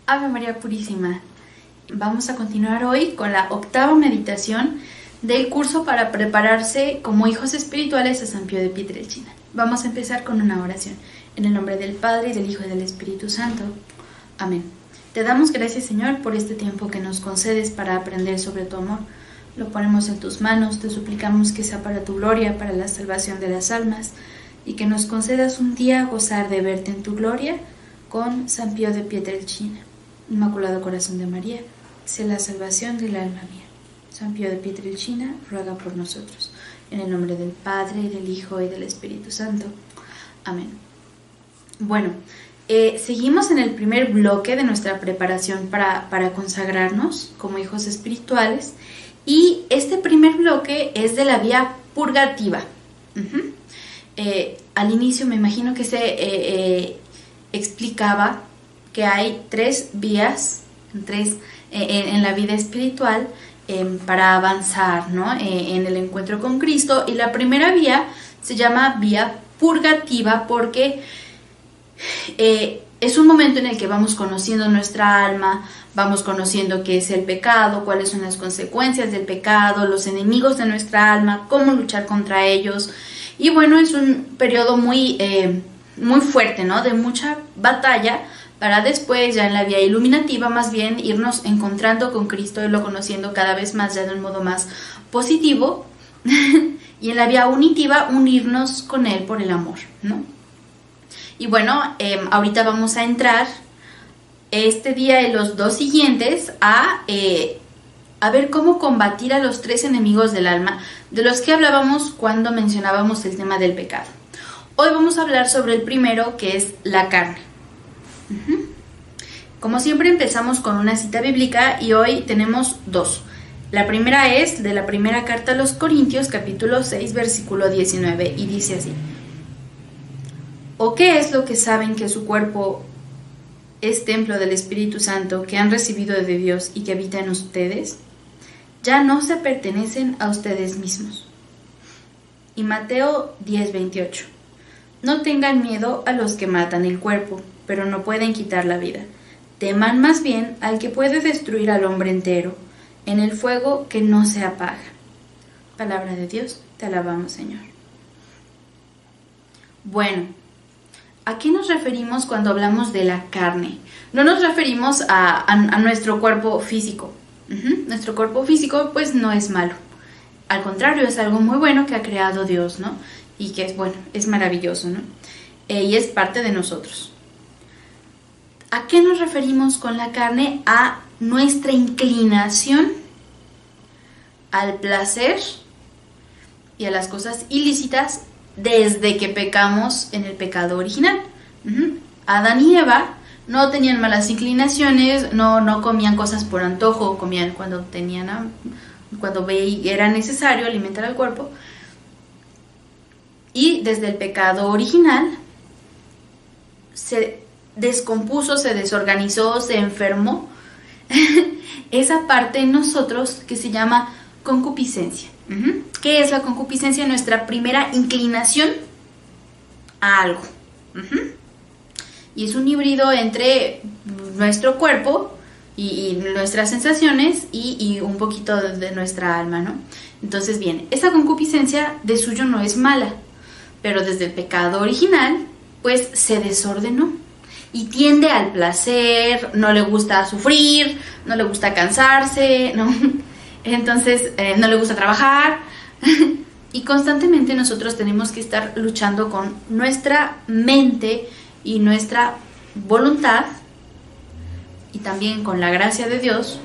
Ave María Purísima. Vamos a continuar hoy con la octava meditación del curso para prepararse como hijos espirituales a San Pío de Pietrelcina. Vamos a empezar con una oración. En el nombre del Padre, y del Hijo, y del Espíritu Santo. Amén. Te damos gracias, Señor, por este tiempo que nos concedes para aprender sobre tu amor. Lo ponemos en tus manos, te suplicamos que sea para tu gloria, para la salvación de las almas, y que nos concedas un día gozar de verte en tu gloria con San Pío de Pietrelcina. Inmaculado Corazón de María, sé la salvación del alma mía. San Pío de Pietrelcina, ruega por nosotros. En el nombre del Padre, y del Hijo, y del Espíritu Santo. Amén. Bueno, seguimos en el primer bloque de nuestra preparación para consagrarnos como hijos espirituales. Y este primer bloque es de la vía purgativa. Al inicio me imagino que se explicaba que hay tres vías en la vida espiritual para avanzar, ¿no? En el encuentro con Cristo. Y la primera vía se llama vía purgativa porque es un momento en el que vamos conociendo nuestra alma, vamos conociendo qué es el pecado, cuáles son las consecuencias del pecado, los enemigos de nuestra alma, cómo luchar contra ellos. Y bueno, es un periodo muy fuerte, ¿no? De mucha batalla, para después, ya en la vía iluminativa, más bien irnos encontrando con Cristo y lo conociendo cada vez más, ya de un modo más positivo. Y en la vía unitiva, unirnos con Él por el amor, ¿no? Y bueno, ahorita vamos a entrar este día y los dos siguientes a ver cómo combatir a los tres enemigos del alma, de los que hablábamos cuando mencionábamos el tema del pecado. Hoy vamos a hablar sobre el primero, que es la carne. Como siempre, empezamos con una cita bíblica y hoy tenemos dos. La primera es de la primera carta a los Corintios, capítulo 6, versículo 19, y dice así: ¿O qué es lo que saben que su cuerpo es templo del Espíritu Santo que han recibido de Dios y que habita en ustedes? Ya no se pertenecen a ustedes mismos. Y Mateo 10, 28. No tengan miedo a los que matan el cuerpo, pero no pueden quitar la vida. Teman más bien al que puede destruir al hombre entero en el fuego que no se apaga. Palabra de Dios, te alabamos, Señor. Bueno, ¿a qué nos referimos cuando hablamos de la carne? No nos referimos a nuestro cuerpo físico. Nuestro cuerpo físico pues no es malo. Al contrario, es algo muy bueno que ha creado Dios, ¿no? Y que es bueno, es maravilloso, ¿no? Y es parte de nosotros. ¿A qué nos referimos con la carne? A nuestra inclinación al placer y a las cosas ilícitas desde que pecamos en el pecado original. Adán y Eva no tenían malas inclinaciones, no comían cosas por antojo, comían cuando era necesario alimentar al cuerpo. Y desde el pecado original se descompuso, se desorganizó, se enfermó esa parte en nosotros que se llama concupiscencia. ¿Qué es la concupiscencia? Nuestra primera inclinación a algo. Y es un híbrido entre nuestro cuerpo y nuestras sensaciones y un poquito de nuestra alma, ¿no? Entonces, bien, esa concupiscencia de suyo no es mala, pero desde el pecado original, pues se desordenó y tiende al placer, no le gusta sufrir, no le gusta cansarse, ¿no? Entonces no le gusta trabajar y constantemente nosotros tenemos que estar luchando con nuestra mente y nuestra voluntad y también con la gracia de Dios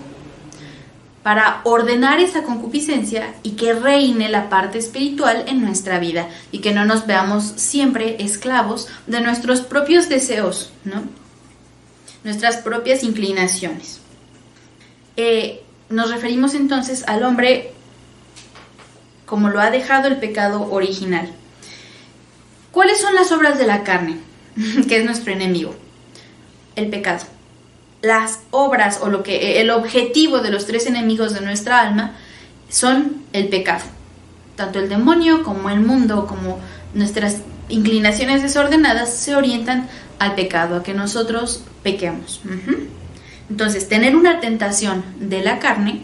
para ordenar esa concupiscencia y que reine la parte espiritual en nuestra vida y que no nos veamos siempre esclavos de nuestros propios deseos, ¿no? Nuestras propias inclinaciones. Nos referimos entonces al hombre como lo ha dejado el pecado original. ¿Cuáles son las obras de la carne, que es nuestro enemigo? El pecado. Las obras o el objetivo de los tres enemigos de nuestra alma son el pecado. Tanto el demonio como el mundo, como nuestras inclinaciones desordenadas se orientan al pecado, a que nosotros pequemos. Entonces, tener una tentación de la carne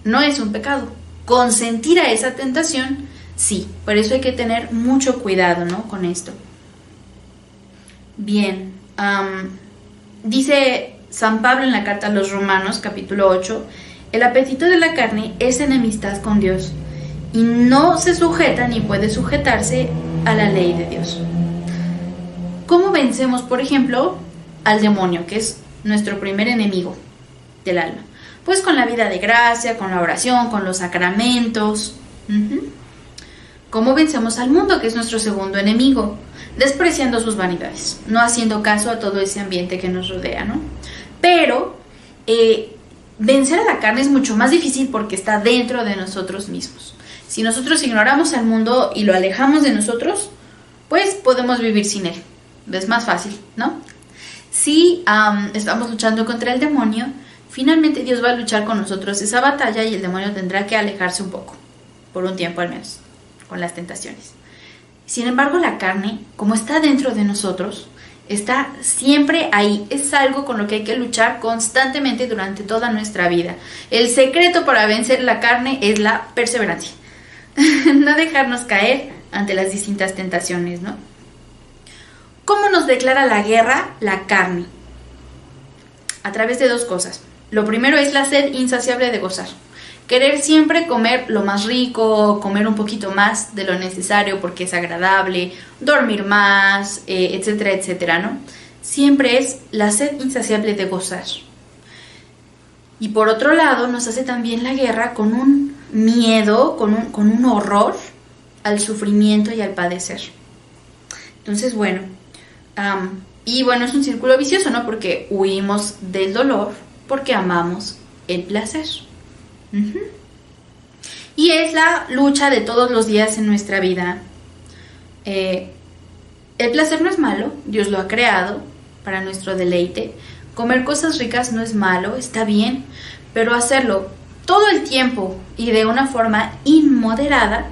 no es un pecado. Consentir a esa tentación, sí. Por eso hay que tener mucho cuidado, ¿no?, con esto. Bien, dice San Pablo en la carta a los Romanos, capítulo 8, el apetito de la carne es enemistad con Dios y no se sujeta ni puede sujetarse a la ley de Dios. ¿Cómo vencemos, por ejemplo, al demonio, que es nuestro primer enemigo del alma? Pues con la vida de gracia, con la oración, con los sacramentos. ¿Cómo vencemos al mundo, que es nuestro segundo enemigo? Despreciando sus vanidades, no haciendo caso a todo ese ambiente que nos rodea, ¿no? Pero vencer a la carne es mucho más difícil porque está dentro de nosotros mismos. Si nosotros ignoramos al mundo y lo alejamos de nosotros, pues podemos vivir sin él. Es más fácil, ¿no? Si estamos luchando contra el demonio, finalmente Dios va a luchar con nosotros esa batalla y el demonio tendrá que alejarse un poco, por un tiempo al menos, con las tentaciones. Sin embargo, la carne, como está dentro de nosotros, está siempre ahí. Es algo con lo que hay que luchar constantemente durante toda nuestra vida. El secreto para vencer la carne es la perseverancia. No dejarnos caer ante las distintas tentaciones, ¿no? ¿Cómo nos declara la guerra la carne? A través de dos cosas. Lo primero es la sed insaciable de gozar. Querer siempre comer lo más rico, comer un poquito más de lo necesario porque es agradable, dormir más, etcétera, etcétera, ¿no? Siempre es la sed insaciable de gozar. Y por otro lado, nos hace también la guerra con un miedo, con un horror al sufrimiento y al padecer. Entonces, bueno, es un círculo vicioso, ¿no? Porque huimos del dolor porque amamos el placer. Y es la lucha de todos los días en nuestra vida. El placer no es malo, Dios lo ha creado para nuestro deleite. Comer cosas ricas no es malo, está bien, pero hacerlo todo el tiempo y de una forma inmoderada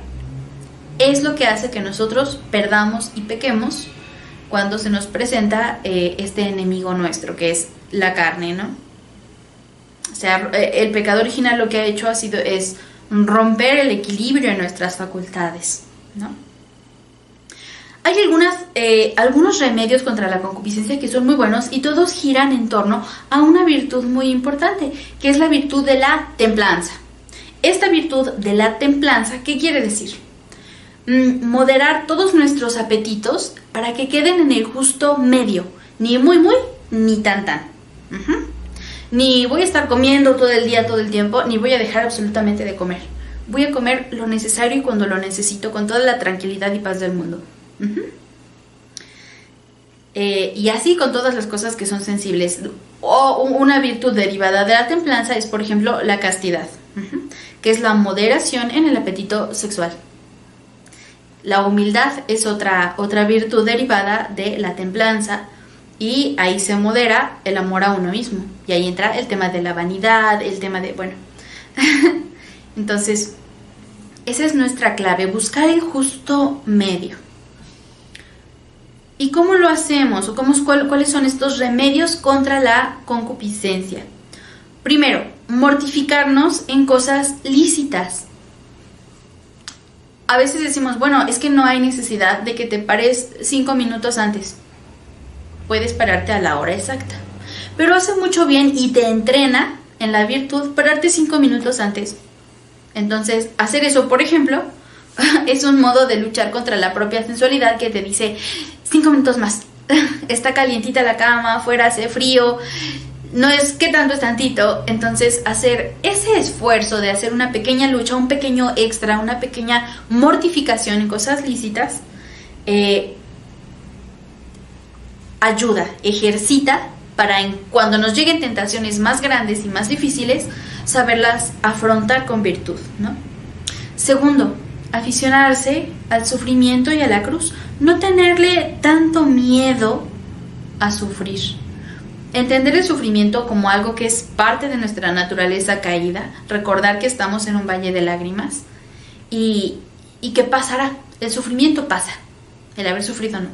es lo que hace que nosotros perdamos y pequemos cuando se nos presenta este enemigo nuestro, que es la carne, ¿no? O sea, el pecado original lo que ha hecho es romper el equilibrio en nuestras facultades, ¿no? Hay algunos remedios contra la concupiscencia que son muy buenos y todos giran en torno a una virtud muy importante, que es la virtud de la templanza. Esta virtud de la templanza, ¿qué quiere decir? Moderar todos nuestros apetitos para que queden en el justo medio, ni muy, ni tan. Ni voy a estar comiendo todo el día, todo el tiempo, ni voy a dejar absolutamente de comer. Voy a comer lo necesario y cuando lo necesito, con toda la tranquilidad y paz del mundo. Y así con todas las cosas que son sensibles. O una virtud derivada de la templanza es, por ejemplo, la castidad, que es la moderación en el apetito sexual. La humildad es otra virtud derivada de la templanza. Y ahí se modera el amor a uno mismo. Y ahí entra el tema de la vanidad, el tema de, Entonces, esa es nuestra clave, buscar el justo medio. ¿Y cómo lo hacemos? ¿O cuáles son estos remedios contra la concupiscencia? Primero, mortificarnos en cosas lícitas. A veces decimos, es que no hay necesidad de que te pares 5 minutos antes. Puedes pararte a la hora exacta. Pero hace mucho bien y te entrena en la virtud pararte 5 minutos antes. Entonces, hacer eso, por ejemplo, es un modo de luchar contra la propia sensualidad que te dice 5 minutos más. Está calientita la cama, afuera hace frío. No es que tanto es tantito. Entonces, hacer ese esfuerzo de hacer una pequeña lucha, un pequeño extra, una pequeña mortificación en cosas lícitas, ayuda, ejercita para cuando nos lleguen tentaciones más grandes y más difíciles, saberlas afrontar con virtud, ¿no? Segundo, aficionarse al sufrimiento y a la cruz, no tenerle tanto miedo a sufrir. Entender el sufrimiento como algo que es parte de nuestra naturaleza caída, recordar que estamos en un valle de lágrimas y que pasará, el sufrimiento pasa, el haber sufrido no.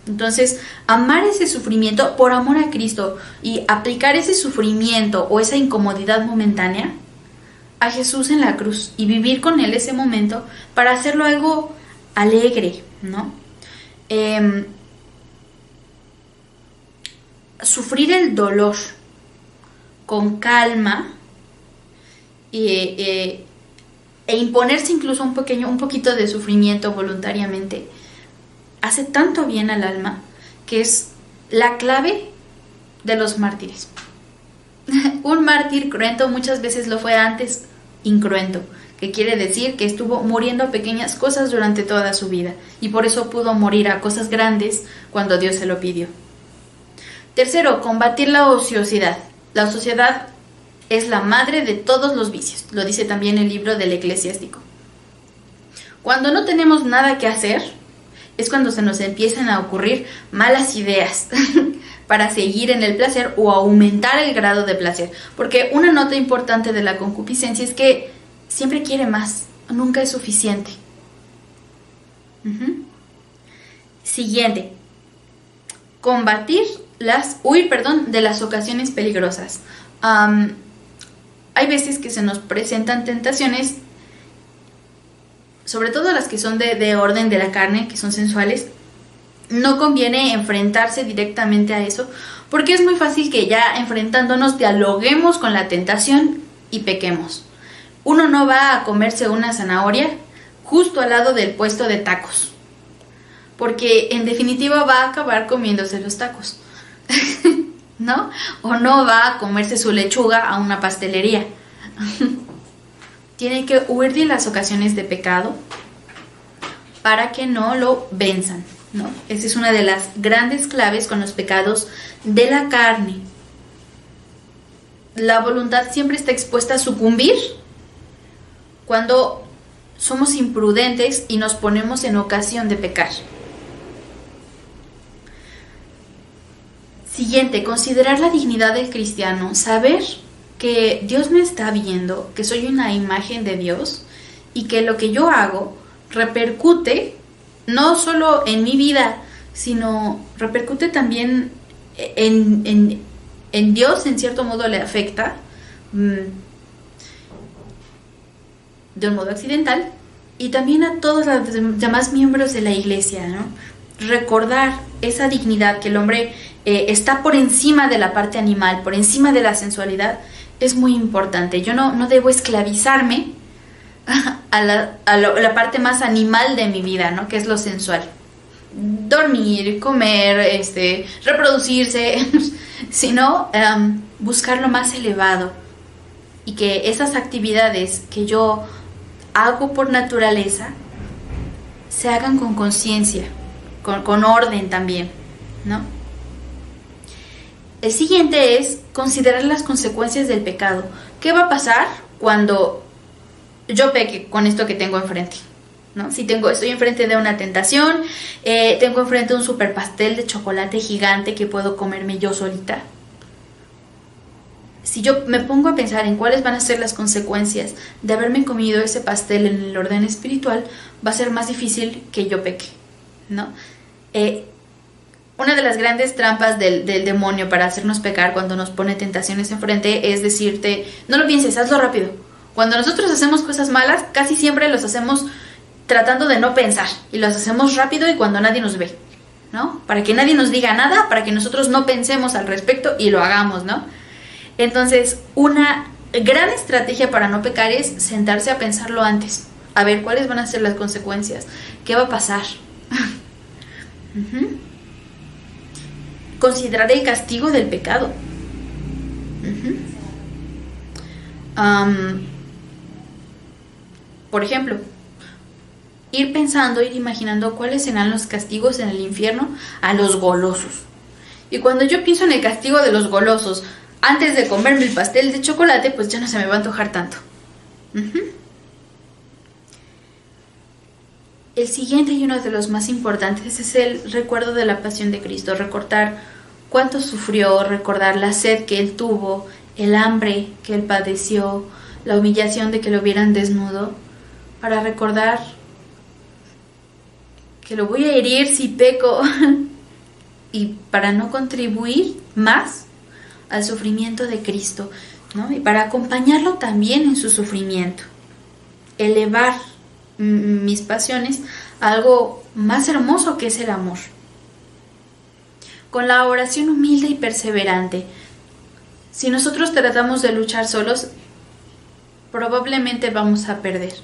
Entonces, amar ese sufrimiento por amor a Cristo y aplicar ese sufrimiento o esa incomodidad momentánea a Jesús en la cruz y vivir con Él ese momento para hacerlo algo alegre, ¿no? Sufrir el dolor con calma e imponerse incluso un poquito de sufrimiento voluntariamente hace tanto bien al alma que es la clave de los mártires. Un mártir cruento muchas veces lo fue antes incruento, que quiere decir que estuvo muriendo a pequeñas cosas durante toda su vida y por eso pudo morir a cosas grandes cuando Dios se lo pidió. Tercero, combatir la ociosidad. La ociosidad es la madre de todos los vicios, lo dice también el libro del Eclesiástico. Cuando no tenemos nada que hacer, es cuando se nos empiezan a ocurrir malas ideas para seguir en el placer o aumentar el grado de placer. Porque una nota importante de la concupiscencia es que siempre quiere más, nunca es suficiente. Siguiente, huir de las ocasiones peligrosas. Hay veces que se nos presentan tentaciones, sobre todo las que son de orden de la carne, que son sensuales. No conviene enfrentarse directamente a eso, porque es muy fácil que ya enfrentándonos dialoguemos con la tentación y pequemos. Uno no va a comerse una zanahoria justo al lado del puesto de tacos, porque en definitiva va a acabar comiéndose los tacos, ¿no? O no va a comerse su lechuga a una pastelería. Tiene que huir de las ocasiones de pecado para que no lo venzan, ¿no? Esa es una de las grandes claves con los pecados de la carne. La voluntad siempre está expuesta a sucumbir cuando somos imprudentes y nos ponemos en ocasión de pecar. Siguiente, considerar la dignidad del cristiano, saber que Dios me está viendo, que soy una imagen de Dios y que lo que yo hago repercute no solo en mi vida, sino repercute también en Dios, en cierto modo le afecta de un modo accidental, y también a todos los demás miembros de la iglesia, ¿no? Recordar esa dignidad, que el hombre está por encima de la parte animal, por encima de la sensualidad, es muy importante. Yo no debo esclavizarme a la parte más animal de mi vida, ¿no? Que es lo sensual. Dormir, comer, reproducirse, sino buscar lo más elevado. Y que esas actividades que yo hago por naturaleza se hagan con conciencia, con orden también, ¿no? El siguiente es considerar las consecuencias del pecado. ¿Qué va a pasar cuando yo peque con esto que tengo enfrente? ¿No? Si estoy enfrente de una tentación, tengo enfrente un super pastel de chocolate gigante que puedo comerme yo solita. Si yo me pongo a pensar en cuáles van a ser las consecuencias de haberme comido ese pastel en el orden espiritual, va a ser más difícil que yo peque, ¿no? Una de las grandes trampas del demonio para hacernos pecar cuando nos pone tentaciones enfrente es decirte, no lo pienses, hazlo rápido. Cuando nosotros hacemos cosas malas, casi siempre los hacemos tratando de no pensar y los hacemos rápido y cuando nadie nos ve, ¿no? Para que nadie nos diga nada, para que nosotros no pensemos al respecto y lo hagamos, ¿no? Entonces, una gran estrategia para no pecar es sentarse a pensarlo antes, a ver cuáles van a ser las consecuencias, qué va a pasar. Considerar el castigo del pecado. Por ejemplo, ir imaginando cuáles serán los castigos en el infierno a los golosos. Y cuando yo pienso en el castigo de los golosos antes de comerme el pastel de chocolate, pues ya no se me va a antojar tanto. El siguiente y uno de los más importantes es el recuerdo de la pasión de Cristo. Recordar cuánto sufrió, recordar la sed que Él tuvo, el hambre que Él padeció, la humillación de que lo vieran desnudo, para recordar que lo voy a herir si peco y para no contribuir más al sufrimiento de Cristo, ¿no? Y para acompañarlo también en su sufrimiento. Elevar mis pasiones a algo más hermoso que es el amor. Con la oración humilde y perseverante. Si nosotros tratamos de luchar solos, probablemente vamos a perder.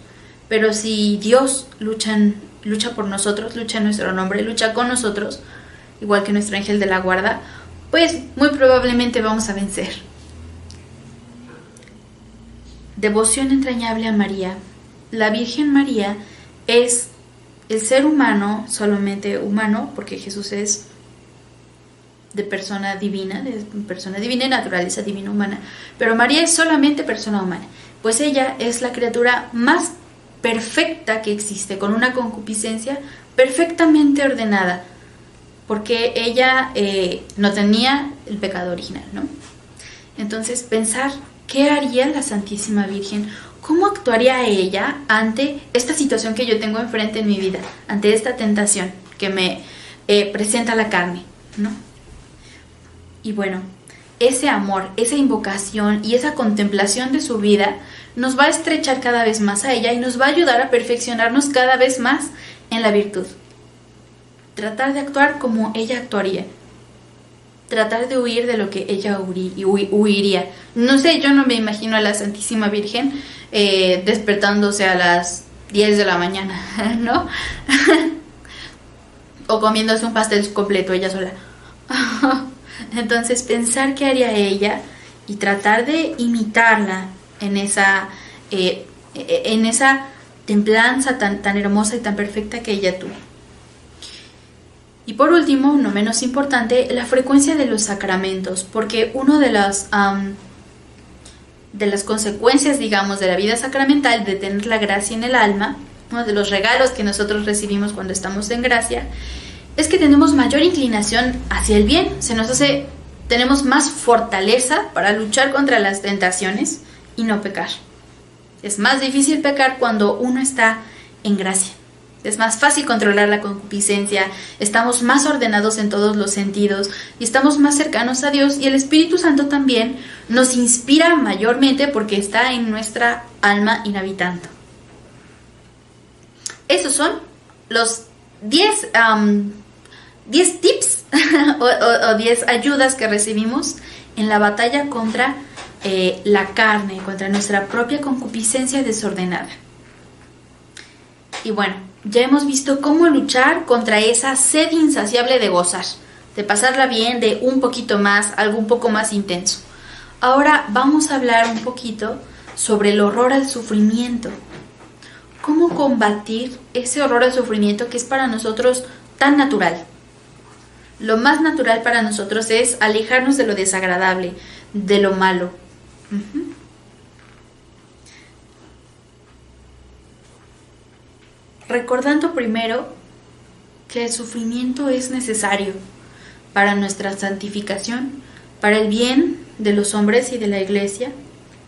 Pero si Dios lucha por nosotros, lucha en nuestro nombre, lucha con nosotros, igual que nuestro ángel de la guarda, pues muy probablemente vamos a vencer. Devoción entrañable a María. La Virgen María es el ser humano, solamente humano, porque Jesús es de persona divina y naturaleza divina humana, pero María es solamente persona humana, pues ella es la criatura más perfecta que existe, con una concupiscencia perfectamente ordenada, porque ella no tenía el pecado original, ¿no? Entonces, pensar qué haría la Santísima Virgen, cómo actuaría ella ante esta situación que yo tengo enfrente en mi vida, ante esta tentación que me presenta la carne, ¿no? Y bueno, ese amor, esa invocación y esa contemplación de su vida nos va a estrechar cada vez más a ella y nos va a ayudar a perfeccionarnos cada vez más en la virtud. Tratar de actuar como ella actuaría. Tratar de huir de lo que ella huiría. No sé, yo no me imagino a la Santísima Virgen despertándose a las 10 de la mañana, ¿no? O comiéndose un pastel completo ella sola. Entonces, pensar qué haría ella y tratar de imitarla en esa templanza tan hermosa y tan perfecta que ella tuvo. Y por último, no menos importante, la frecuencia de los sacramentos, porque una de las consecuencias, digamos, de la vida sacramental, de tener la gracia en el alma, uno de los regalos que nosotros recibimos cuando estamos en gracia, es que tenemos mayor inclinación hacia el bien, tenemos más fortaleza para luchar contra las tentaciones y no pecar. Es más difícil pecar cuando uno está en gracia. Es más fácil controlar la concupiscencia, estamos más ordenados en todos los sentidos y estamos más cercanos a Dios, y el Espíritu Santo también nos inspira mayormente porque está en nuestra alma inhabitando. Esos son los 10 tips o 10 ayudas que recibimos en la batalla contra la carne, contra nuestra propia concupiscencia desordenada. Y bueno, ya hemos visto cómo luchar contra esa sed insaciable de gozar, de pasarla bien, de un poquito más, algo un poco más intenso. Ahora vamos a hablar un poquito sobre el horror al sufrimiento. ¿Cómo combatir ese horror al sufrimiento que es para nosotros tan natural? Lo más natural para nosotros es alejarnos de lo desagradable, de lo malo. Recordando primero que el sufrimiento es necesario para nuestra santificación, para el bien de los hombres y de la Iglesia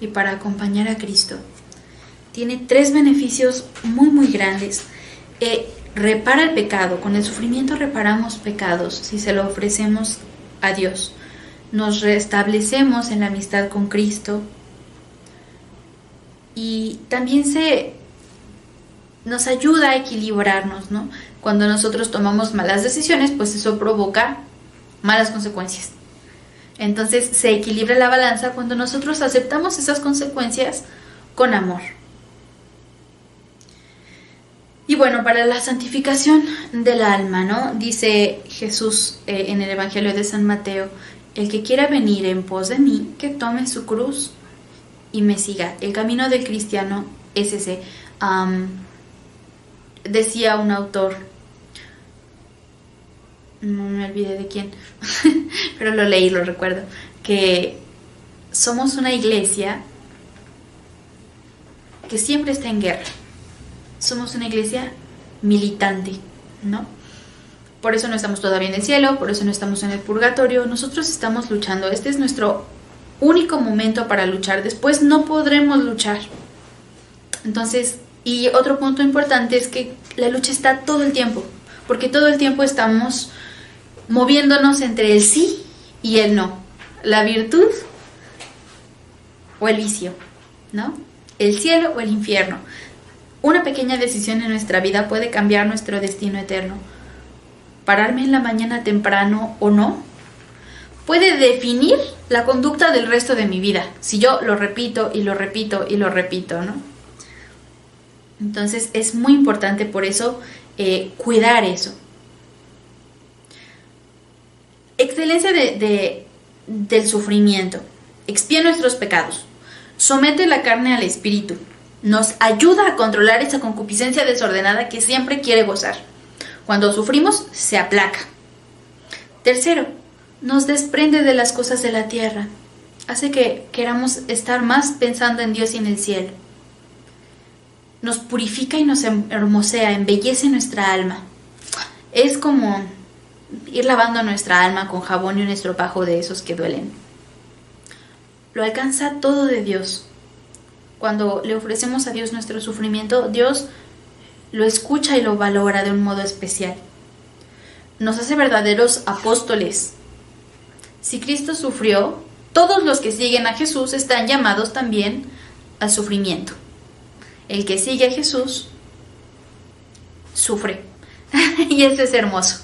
y para acompañar a Cristo. Tiene 3 beneficios muy grandes. Repara el pecado. Con el sufrimiento reparamos pecados si se lo ofrecemos a Dios. Nos restablecemos en la amistad con Cristo y también nos ayuda a equilibrarnos, ¿no? Cuando nosotros tomamos malas decisiones, pues eso provoca malas consecuencias. Entonces se equilibra la balanza cuando nosotros aceptamos esas consecuencias con amor. Y bueno, para la santificación del alma, ¿no? Dice Jesús en el Evangelio de San Mateo: el que quiera venir en pos de mí, que tome su cruz y me siga. El camino del cristiano es ese. Decía un autor, no me olvidé de quién, pero lo leí, lo recuerdo, que somos una iglesia que siempre está en guerra. Somos una iglesia militante, ¿no? Por eso no estamos todavía en el cielo, por eso no estamos en el purgatorio. Nosotros estamos luchando. Este es nuestro único momento para luchar. Después no podremos luchar. Entonces, y otro punto importante es que la lucha está todo el tiempo, porque todo el tiempo estamos moviéndonos entre el sí y el no, la virtud o el vicio, ¿no? El cielo o el infierno. Una pequeña decisión en nuestra vida puede cambiar nuestro destino eterno. Pararme en la mañana temprano o no puede definir la conducta del resto de mi vida, si yo lo repito y lo repito y lo repito, ¿no? Entonces es muy importante por eso cuidar eso. Excelencia del sufrimiento. Expía nuestros pecados. Somete la carne al espíritu. Nos ayuda a controlar esa concupiscencia desordenada que siempre quiere gozar. Cuando sufrimos, se aplaca. Tercero, nos desprende de las cosas de la tierra. Hace que queramos estar más pensando en Dios y en el cielo. Nos purifica y nos hermosea, embellece nuestra alma. Es como ir lavando nuestra alma con jabón y un estropajo de esos que duelen. Lo alcanza todo de Dios. Cuando le ofrecemos a Dios nuestro sufrimiento, Dios lo escucha y lo valora de un modo especial. Nos hace verdaderos apóstoles. Si Cristo sufrió, todos los que siguen a Jesús están llamados también al sufrimiento. El que sigue a Jesús sufre. Y eso es hermoso.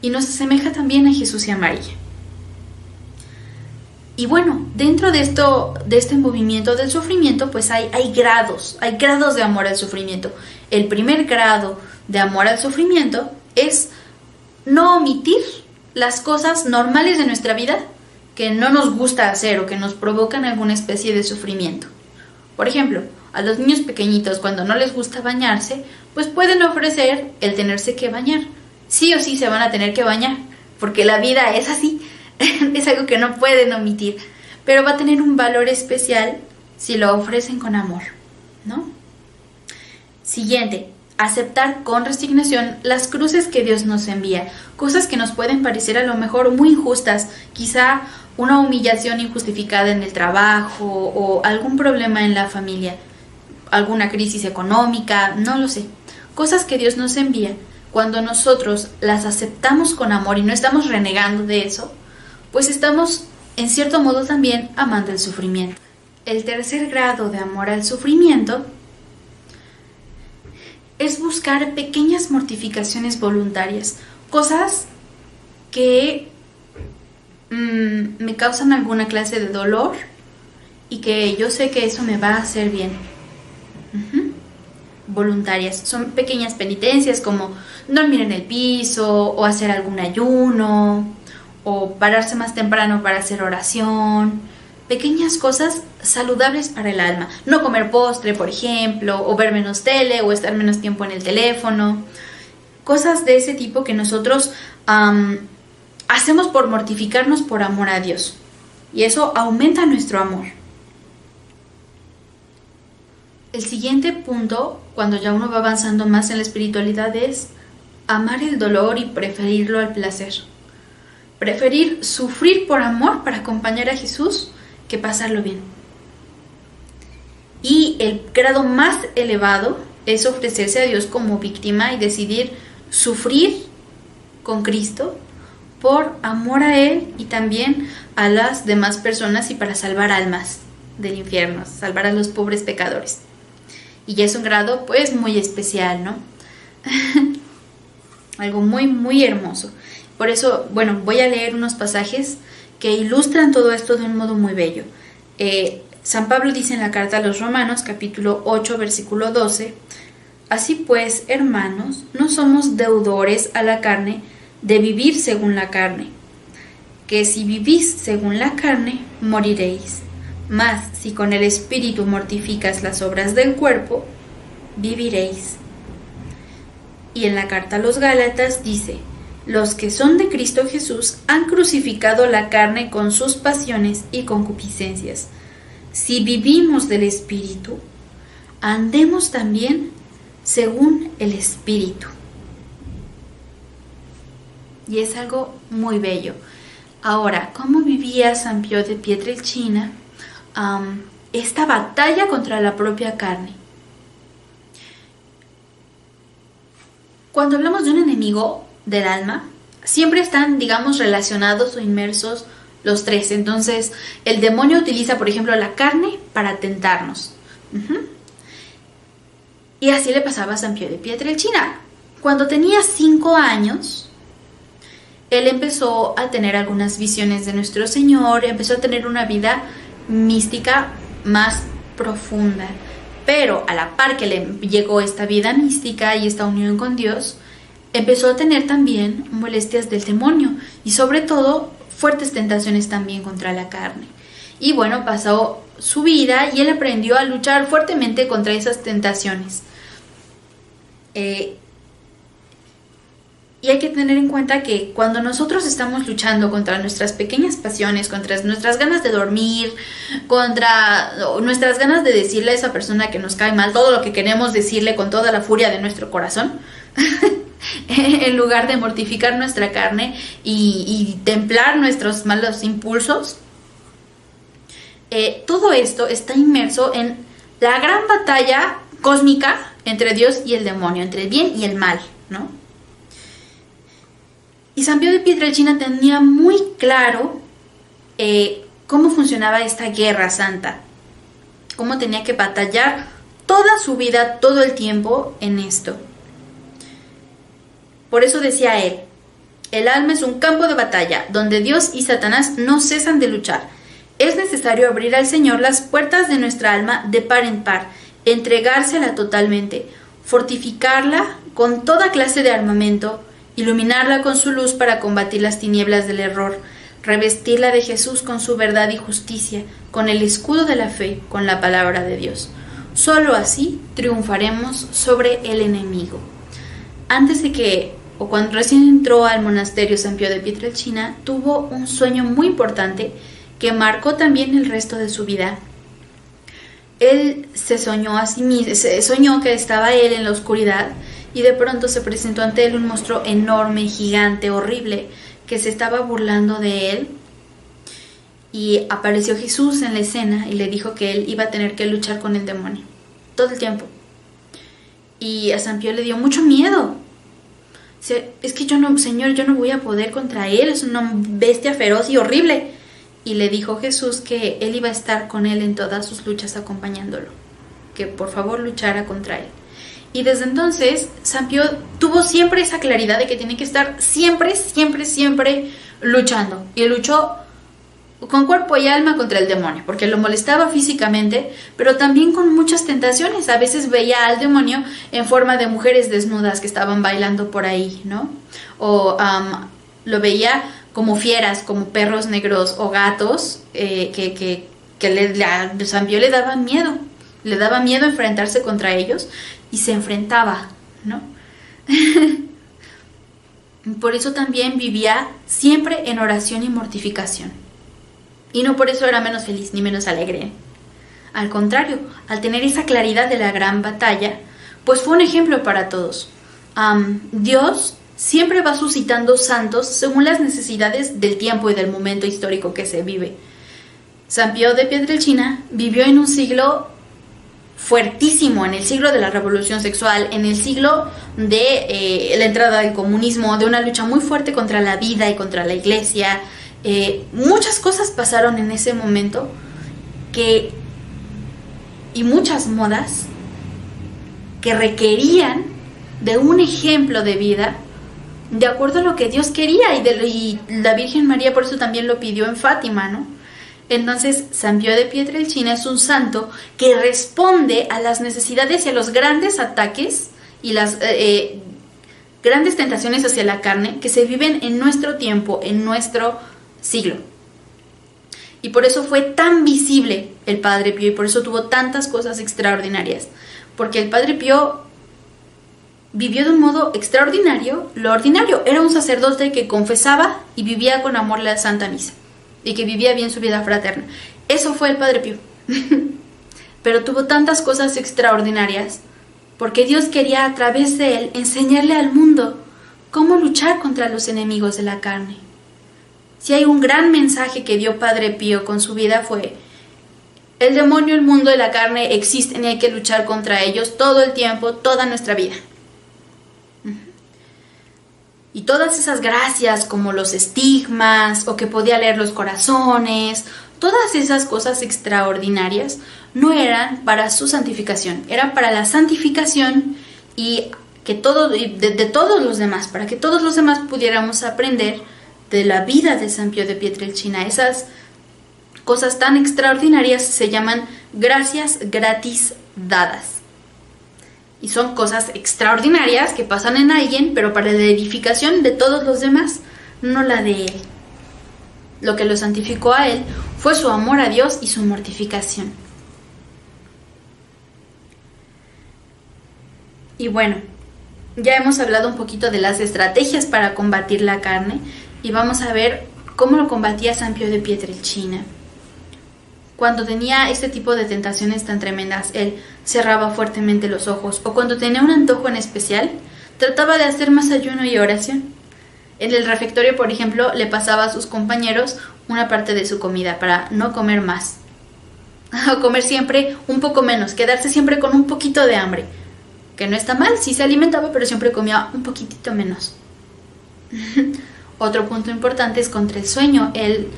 Y nos asemeja también a Jesús y a María. Y bueno, dentro de este movimiento del sufrimiento, pues hay grados de amor al sufrimiento. El primer grado de amor al sufrimiento es no omitir las cosas normales de nuestra vida que no nos gusta hacer o que nos provocan alguna especie de sufrimiento. Por ejemplo, a los niños pequeñitos cuando no les gusta bañarse, pues pueden ofrecer el tenerse que bañar. Sí o sí se van a tener que bañar, porque la vida es así. Es algo que no pueden omitir, pero va a tener un valor especial si lo ofrecen con amor, ¿no? Siguiente, aceptar con resignación las cruces que Dios nos envía, cosas que nos pueden parecer a lo mejor muy injustas, quizá una humillación injustificada en el trabajo o algún problema en la familia, alguna crisis económica, no lo sé, cosas que Dios nos envía. Cuando nosotros las aceptamos con amor y no estamos renegando de eso, pues estamos, en cierto modo, también amando el sufrimiento. El tercer grado de amor al sufrimiento es buscar pequeñas mortificaciones voluntarias, cosas que me causan alguna clase de dolor y que yo sé que eso me va a hacer bien. Voluntarias, son pequeñas penitencias como dormir en el piso o hacer algún ayuno, o pararse más temprano para hacer oración, pequeñas cosas saludables para el alma. No comer postre, por ejemplo, o ver menos tele, o estar menos tiempo en el teléfono. Cosas de ese tipo que nosotros hacemos por mortificarnos por amor a Dios. Y eso aumenta nuestro amor. El siguiente punto, cuando ya uno va avanzando más en la espiritualidad, es amar el dolor y preferirlo al placer. Preferir sufrir por amor para acompañar a Jesús que pasarlo bien. Y el grado más elevado es ofrecerse a Dios como víctima y decidir sufrir con Cristo por amor a Él y también a las demás personas y para salvar almas del infierno, salvar a los pobres pecadores. Y ya es un grado pues muy especial, ¿no? Algo muy, muy hermoso. Por eso, bueno, voy a leer unos pasajes que ilustran todo esto de un modo muy bello. San Pablo dice en la carta a los Romanos, capítulo 8, versículo 12, así pues, hermanos, no somos deudores a la carne de vivir según la carne, que si vivís según la carne, moriréis. Mas, si con el Espíritu mortificas las obras del cuerpo, viviréis. Y en la carta a los Gálatas dice, los que son de Cristo Jesús han crucificado la carne con sus pasiones y concupiscencias. Si vivimos del Espíritu, andemos también según el Espíritu. Y es algo muy bello. Ahora, ¿cómo vivía San Pío de Pietrelcina esta batalla contra la propia carne? Cuando hablamos de un enemigo, del alma, siempre están, digamos, relacionados o inmersos los tres. Entonces, el demonio utiliza, por ejemplo, la carne para tentarnos. Y así le pasaba a San Pío de Pietrelcina. Cuando tenía 5 años, él empezó a tener algunas visiones de nuestro Señor, empezó a tener una vida mística más profunda. Pero a la par que le llegó esta vida mística y esta unión con Dios, empezó a tener también molestias del demonio y sobre todo fuertes tentaciones también contra la carne. Y bueno, pasó su vida y él aprendió a luchar fuertemente contra esas tentaciones. Y hay que tener en cuenta que cuando nosotros estamos luchando contra nuestras pequeñas pasiones, contra nuestras ganas de dormir, contra nuestras ganas de decirle a esa persona que nos cae mal todo lo que queremos decirle con toda la furia de nuestro corazón, en lugar de mortificar nuestra carne y templar nuestros malos impulsos, todo esto está inmerso en la gran batalla cósmica entre Dios y el demonio, entre el bien y el mal, ¿no? Y San Pío de Pietrelcina tenía muy claro cómo funcionaba esta guerra santa, cómo tenía que batallar toda su vida, todo el tiempo en esto. Por eso decía él, el alma es un campo de batalla donde Dios y Satanás no cesan de luchar. Es necesario abrir al Señor las puertas de nuestra alma de par en par, entregársela totalmente, fortificarla con toda clase de armamento, iluminarla con su luz para combatir las tinieblas del error, revestirla de Jesús con su verdad y justicia, con el escudo de la fe, con la palabra de Dios. Solo así triunfaremos sobre el enemigo. Antes de que, o cuando recién entró al monasterio San Pío de Pietrelcina, tuvo un sueño muy importante que marcó también el resto de su vida. Él se soñó a sí mismo, soñó que estaba él en la oscuridad y de pronto se presentó ante él un monstruo enorme, gigante, horrible, que se estaba burlando de él. Y apareció Jesús en la escena y le dijo que él iba a tener que luchar con el demonio todo el tiempo. Y a San Pío le dio mucho miedo. Es que Señor, yo no voy a poder contra él, es una bestia feroz y horrible. Y le dijo Jesús que él iba a estar con él en todas sus luchas acompañándolo, que por favor luchara contra él. Y desde entonces San Pío tuvo siempre esa claridad de que tiene que estar siempre luchando. Y luchó con cuerpo y alma contra el demonio, porque lo molestaba físicamente, pero también con muchas tentaciones. A veces veía al demonio en forma de mujeres desnudas que estaban bailando por ahí, ¿no? O lo veía como fieras, como perros negros o gatos, que San Pío le daba miedo enfrentarse contra ellos y se enfrentaba, ¿no? Por eso también vivía siempre en oración y mortificación. Y no por eso era menos feliz ni menos alegre. Al contrario, al tener esa claridad de la gran batalla, pues fue un ejemplo para todos. Dios siempre va suscitando santos según las necesidades del tiempo y del momento histórico que se vive. San Pío de Pietrelcina vivió en un siglo fuertísimo, en el siglo de la revolución sexual, en el siglo de la entrada del comunismo, de una lucha muy fuerte contra la vida y contra la iglesia. Muchas cosas pasaron en ese momento y muchas modas que requerían de un ejemplo de vida de acuerdo a lo que Dios quería, y la Virgen María por eso también lo pidió en Fátima, ¿no? Entonces San Pío de Pietrelcina es un santo que responde a las necesidades y a los grandes ataques y las grandes tentaciones hacia la carne que se viven en nuestro tiempo, en nuestro siglo. Y por eso fue tan visible el Padre Pío y por eso tuvo tantas cosas extraordinarias, porque el Padre Pío vivió de un modo extraordinario. Lo ordinario era un sacerdote que confesaba y vivía con amor la Santa Misa y que vivía bien su vida fraterna. Eso fue el Padre Pío. Pero tuvo tantas cosas extraordinarias porque Dios quería a través de él enseñarle al mundo cómo luchar contra los enemigos de la carne. Si hay un gran mensaje que dio Padre Pío con su vida fue: el demonio, el mundo y la carne existen y hay que luchar contra ellos todo el tiempo, toda nuestra vida. Y todas esas gracias como los estigmas o que podía leer los corazones, todas esas cosas extraordinarias no eran para su santificación, eran para la santificación y que de todos los demás, para que todos los demás pudiéramos aprender de la vida de San Pío de Pietrelcina. Esas cosas tan extraordinarias se llaman gracias gratis dadas. Y son cosas extraordinarias que pasan en alguien, pero para la edificación de todos los demás, no la de él. Lo que lo santificó a él fue su amor a Dios y su mortificación. Y bueno, ya hemos hablado un poquito de las estrategias para combatir la carne y vamos a ver cómo lo combatía San Pío de Pietrelcina. Cuando tenía este tipo de tentaciones tan tremendas, él cerraba fuertemente los ojos, o cuando tenía un antojo en especial, trataba de hacer más ayuno y oración. En el refectorio, por ejemplo, le pasaba a sus compañeros una parte de su comida para no comer más, o comer siempre un poco menos, quedarse siempre con un poquito de hambre, que no está mal, sí se alimentaba, pero siempre comía un poquitito menos. Otro punto importante es contra el sueño. Él,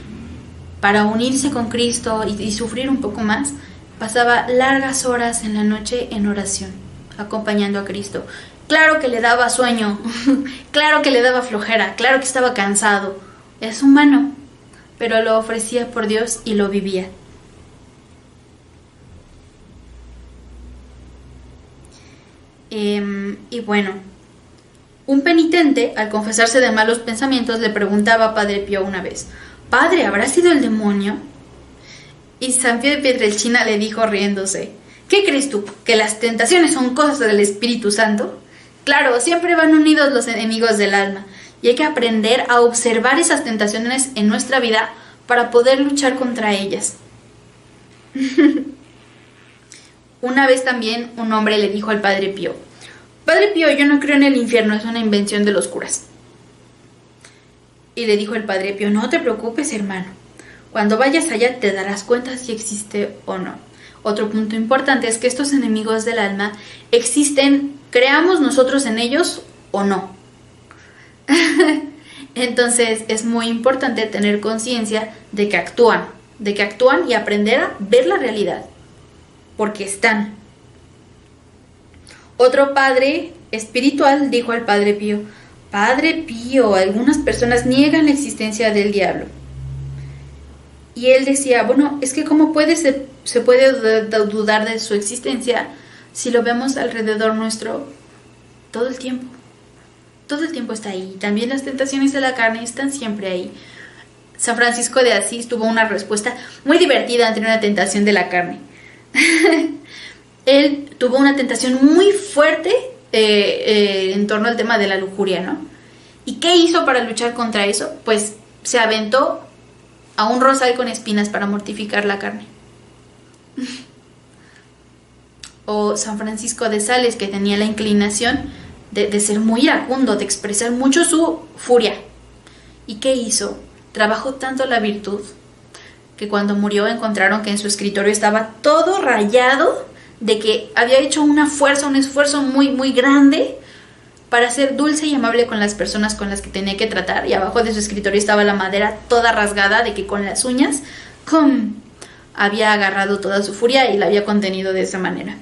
para unirse con Cristo y sufrir un poco más, pasaba largas horas en la noche en oración, acompañando a Cristo. Claro que le daba sueño, claro que le daba flojera, claro que estaba cansado. Es humano, pero lo ofrecía por Dios y lo vivía. Y bueno, un penitente, al confesarse de malos pensamientos, le preguntaba a Padre Pío una vez: «Padre, ¿habrá sido el demonio?». Y San Pío de Pietrelcina le dijo riéndose: «¿Qué crees tú? ¿Que las tentaciones son cosas del Espíritu Santo? Claro, siempre van unidos los enemigos del alma, y hay que aprender a observar esas tentaciones en nuestra vida para poder luchar contra ellas». Una vez también un hombre le dijo al Padre Pío: «Padre Pío, yo no creo en el infierno, es una invención de los curas». Y le dijo el Padre Pío: «No te preocupes, hermano. Cuando vayas allá te darás cuenta si existe o no». Otro punto importante es que estos enemigos del alma existen, creamos nosotros en ellos o no. Entonces es muy importante tener conciencia de que actúan y aprender a ver la realidad, porque están. Otro padre espiritual dijo al Padre Pío: «Padre Pío, algunas personas niegan la existencia del diablo». Y él decía: «Bueno, es que ¿cómo se puede dudar de su existencia si lo vemos alrededor nuestro todo el tiempo? Todo el tiempo está ahí. También las tentaciones de la carne están siempre ahí». San Francisco de Asís tuvo una respuesta muy divertida ante una tentación de la carne. Él tuvo una tentación muy fuerte en torno al tema de la lujuria, ¿no? ¿Y qué hizo para luchar contra eso? Pues se aventó a un rosal con espinas para mortificar la carne. O San Francisco de Sales, que tenía la inclinación de ser muy iracundo, de expresar mucho su furia. ¿Y qué hizo? Trabajó tanto la virtud que cuando murió encontraron que en su escritorio estaba todo rayado de que había hecho un esfuerzo muy, muy grande para ser dulce y amable con las personas con las que tenía que tratar, y abajo de su escritorio estaba la madera toda rasgada de que con las uñas había agarrado toda su furia y la había contenido de esa manera.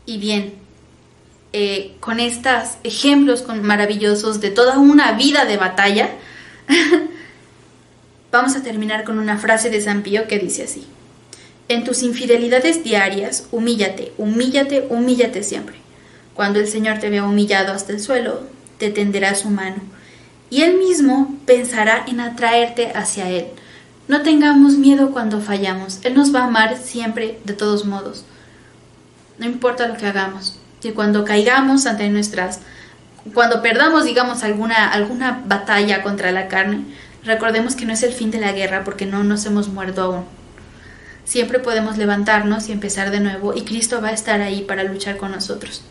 Y bien, con estos ejemplos maravillosos de toda una vida de batalla, vamos a terminar con una frase de San Pío que dice así: «En tus infidelidades diarias, humíllate, humíllate, humíllate siempre. Cuando el Señor te vea humillado hasta el suelo, te tenderá su mano, y Él mismo pensará en atraerte hacia Él. No tengamos miedo cuando fallamos, Él nos va a amar siempre de todos modos. No importa lo que hagamos, que cuando caigamos cuando perdamos, digamos, alguna batalla contra la carne, recordemos que no es el fin de la guerra, porque no nos hemos muerto aún. Siempre podemos levantarnos y empezar de nuevo, y Cristo va a estar ahí para luchar con nosotros».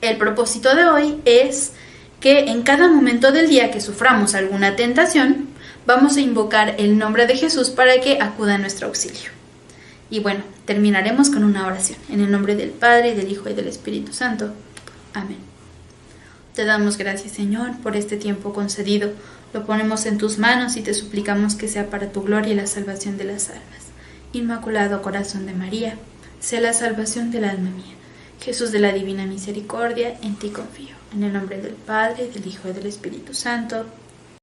El propósito de hoy es que en cada momento del día que suframos alguna tentación, vamos a invocar el nombre de Jesús para que acuda a nuestro auxilio. Y bueno, terminaremos con una oración. En el nombre del Padre, y del Hijo, y del Espíritu Santo. Amén. Te damos gracias, Señor, por este tiempo concedido. Lo ponemos en tus manos y te suplicamos que sea para tu gloria y la salvación de las almas. Inmaculado Corazón de María, sé la salvación del alma mía. Jesús de la Divina Misericordia, en ti confío. En el nombre del Padre, del Hijo y del Espíritu Santo.